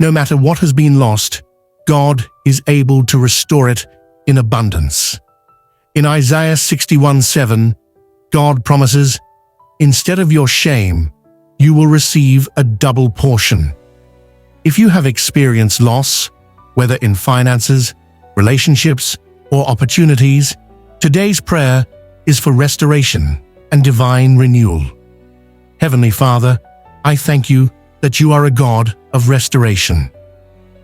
No matter what has been lost, God is able to restore it in abundance. In Isaiah 61:7, God promises, "Instead of your shame, you will receive a double portion." If you have experienced loss, whether in finances, relationships, or opportunities, today's prayer is for restoration and divine renewal. Heavenly Father, I thank you that you are a God of restoration.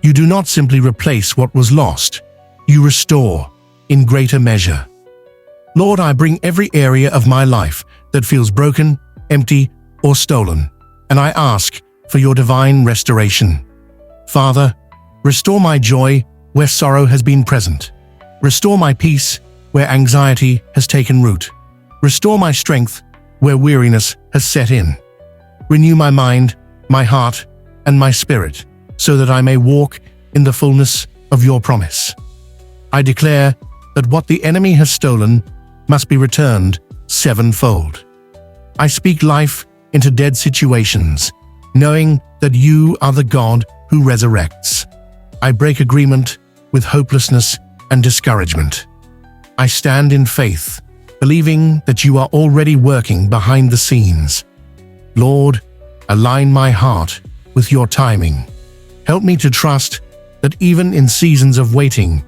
You do not simply replace what was lost, you restore in greater measure. Lord, I bring every area of my life that feels broken, empty, or stolen, and I ask for your divine restoration. Father, restore my joy where sorrow has been present. Restore my peace where anxiety has taken root. Restore my strength where weariness has set in. Renew my mind, my heart, and my spirit, so that I may walk in the fullness of your promise. I declare that what the enemy has stolen must be returned sevenfold. I speak life into dead situations, knowing that you are the God who resurrects. I break agreement with hopelessness and discouragement. I stand in faith, believing that you are already working behind the scenes. Lord, align my heart with your timing. Help me to trust that even in seasons of waiting,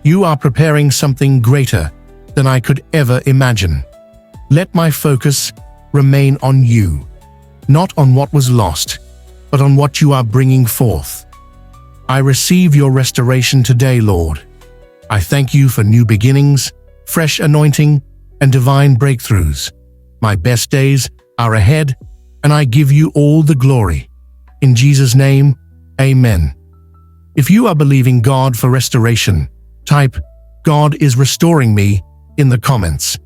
you are preparing something greater than I could ever imagine. Let my focus remain on you, not on what was lost, but on what you are bringing forth. I receive your restoration today, Lord. I thank you for new beginnings, fresh anointing, and divine breakthroughs. My best days are ahead, and I give you all the glory. In Jesus' name, amen. If you are believing God for restoration, type, "God is restoring me," in the comments.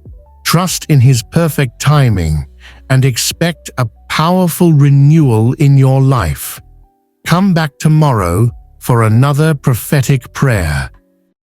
Trust in His perfect timing and expect a powerful renewal in your life. Come back tomorrow for another prophetic prayer.